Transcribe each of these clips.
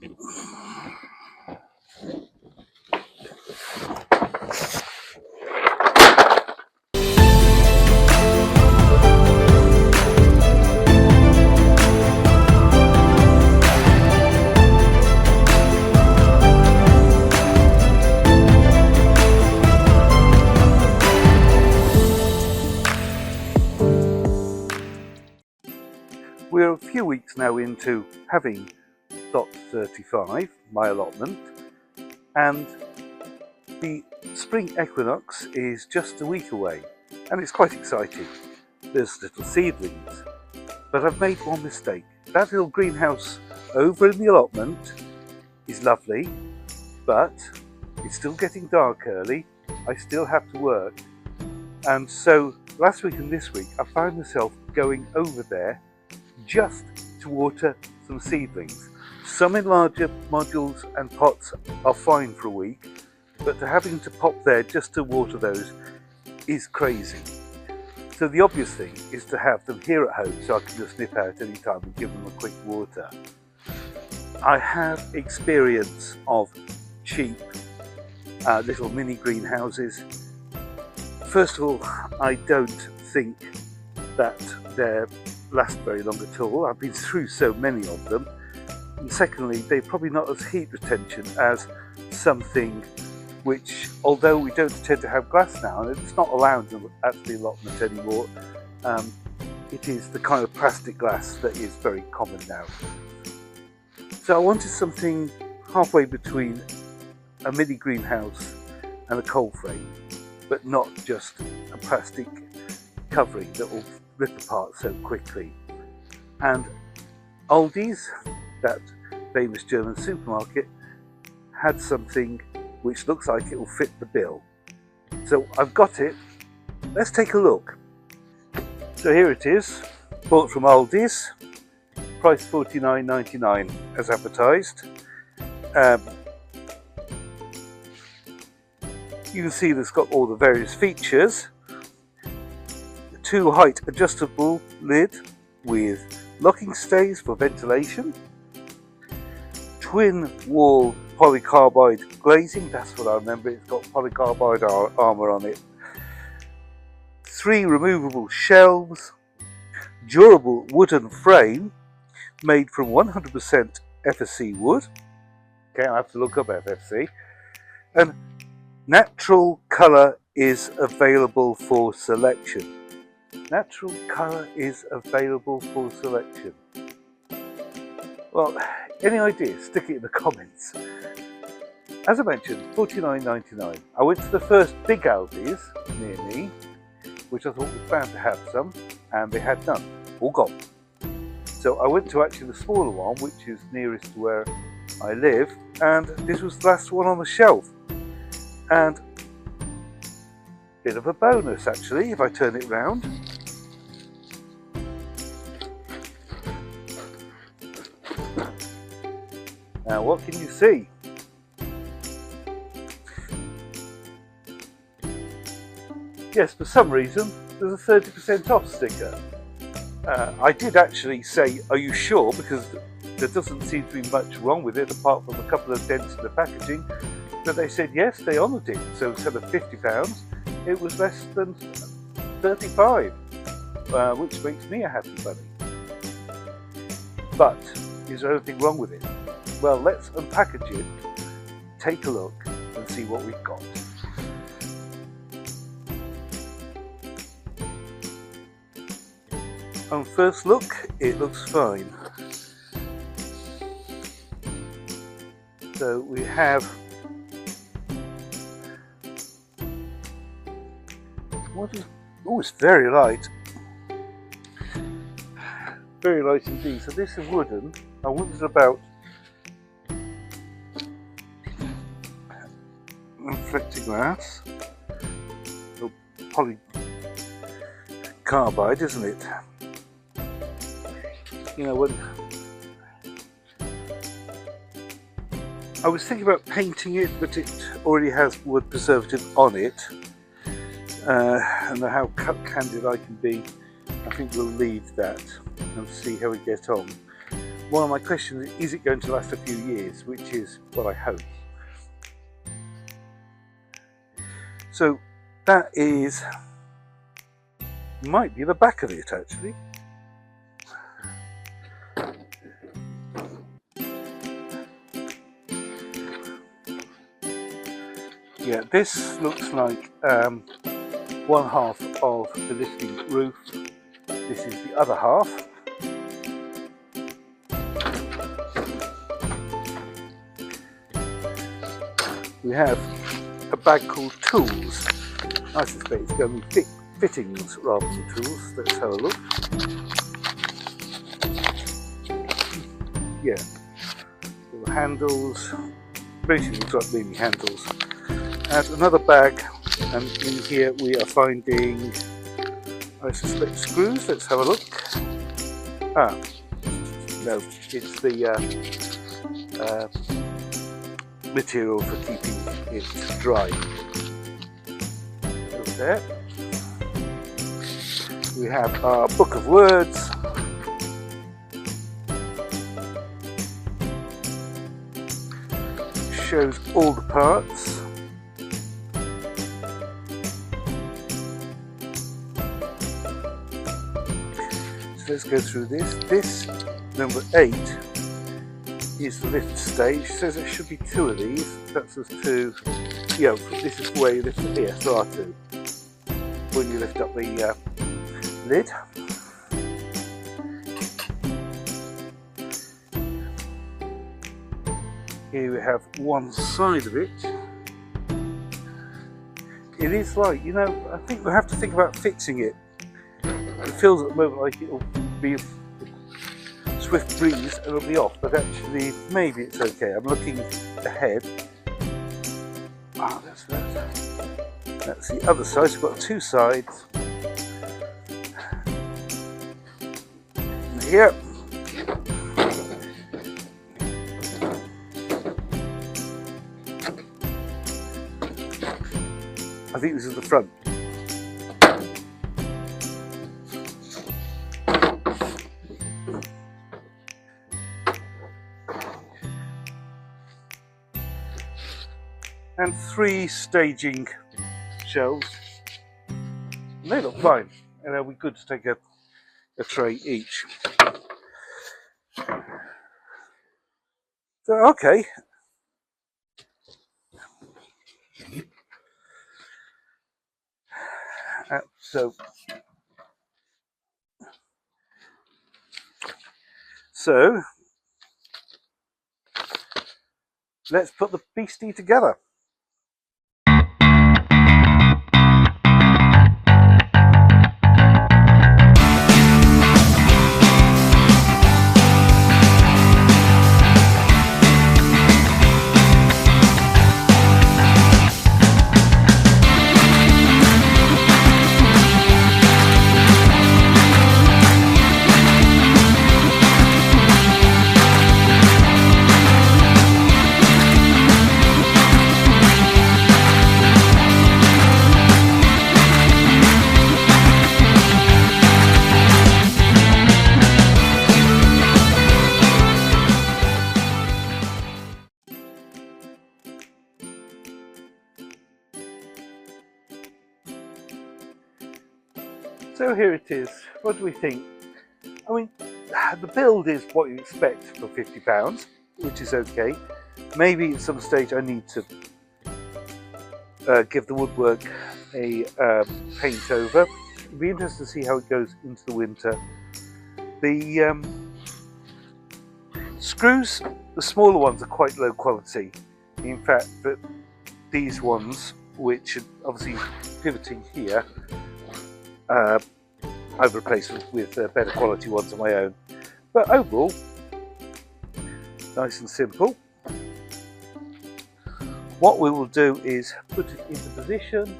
We're a few weeks now into having Dot 35, my allotment, and the spring equinox is just a week away, and it's quite exciting. There's little seedlings, but I've made one mistake. That little greenhouse over in the allotment is lovely, but it's still getting dark early. I still have to work, and so last week and this week I found myself going over there just to water some seedlings. Some in larger modules and pots are fine for a week, but having to pop there just to water those is crazy. So the obvious thing is to have them here at home so I can just nip out any time and give them a quick water. I have experience of cheap little mini greenhouses. First of all, I don't think that they're last very long at all. I've been through so many of them. And secondly, they're probably not as heat retention as something which, although we don't tend to have glass now, and it's not allowed at the allotment anymore, it is the kind of plastic glass that is very common now. So I wanted something halfway between a mini greenhouse and a cold frame, but not just a plastic covering that will rip apart so quickly. And Aldi's, that famous German supermarket, had something which looks like it will fit the bill. So I've got it. Let's take a look. So here it is, bought from Aldi's, price $49.99 as advertised. You can see that it's got all the various features. 2 height adjustable lid with locking stays for ventilation, twin wall polycarbide glazing, that's what I remember, it's got polycarbide armour on it, 3 removable shelves, durable wooden frame made from 100% FSC wood, okay, I have to look up FSC, and natural colour is available for selection. Natural colour is available for selection. Well, any ideas? Stick it in the comments. As I mentioned, $49.99. I went to the first big Aldi's near me, which I thought was bound to have some, and they had none, all gone. So I went to actually the smaller one, which is nearest to where I live, and this was the last one on the shelf. And bit of a bonus actually, if I turn it round. Now what can you see? Yes, for some reason there's a 30% off sticker. I did actually say, are you sure? Because there doesn't seem to be much wrong with it apart from a couple of dents in the packaging. But they said yes, they honoured it. So instead of £50, it was less than 35, which makes me a happy bunny. But is there anything wrong with it? Well, let's unpackage it, take a look and see what we've got. On first look, it looks fine. So we have oh, it's very light. Very light indeed. So this is wooden. I wondered about reflecting glass. Or polycarbide, isn't it? You know, when I was thinking about painting it, but it already has wood preservative on it. And how candid I can be, I think we'll leave that and see how we get on. one of my questions is it going to last a few years, which is what I hope. So that might be the back of it actually. Yeah, this looks like one half of the lifting roof. This is the other half. We have a bag called tools. I suspect it's going to be fittings rather than tools. Let's have a look. Yeah, little handles. Basically looks like mini handles. And another bag, and in here we are finding, I suspect, screws. Let's have a look. Ah, no, it's the material for keeping it dry. Over there. We have our book of words. Shows all the parts. So let's go through this. This, number 8, is the lift stage. It says there should be 2 of these. That's us 2. Yeah, this is where you lift it here. So there are 2. When you lift up the lid. Here we have one side of it. It is like, you know, I think we have to think about fixing it. It feels at the moment like it'll be a swift breeze and it'll be off, but actually maybe it's okay. I'm looking ahead. Ah, that's the other side. So we've got 2 sides. And here. I think this is the front. And 3 staging shelves. And they look fine, and it'll be good to take a tray each. So, okay. So let's put the beastie together. So here it is. What do we think? I mean, the build is what you expect for £50, which is okay. Maybe at some stage I need to give the woodwork a paint over. It'll be interesting to see how it goes into the winter. The screws, the smaller ones, are quite low quality. In fact, these ones, which are obviously pivoting here, I've replaced with better quality ones of my own. But overall, nice and simple. What we will do is put it into position,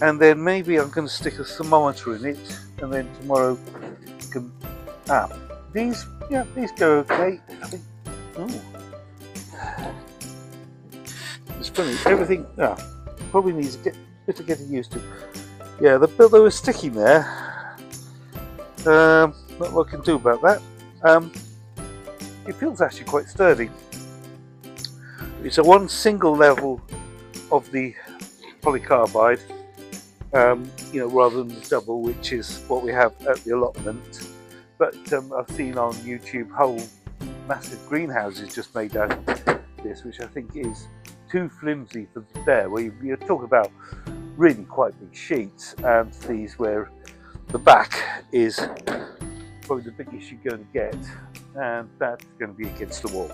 and then maybe I'm going to stick a thermometer in it, and then tomorrow you can. These go okay. I think. Oh, it's funny. Everything probably needs a bit of getting used to. Yeah, the bit that was sticking there. Not what I can do about that. it feels actually quite sturdy. It's a one single level of the polycarbide, you know, rather than the double, which is what we have at the allotment. But I've seen on YouTube whole massive greenhouses just made out of this, which I think is too flimsy for there, where you talk about really quite big sheets, and these where the back is probably the biggest you're going to get, and that's going to be against the wall.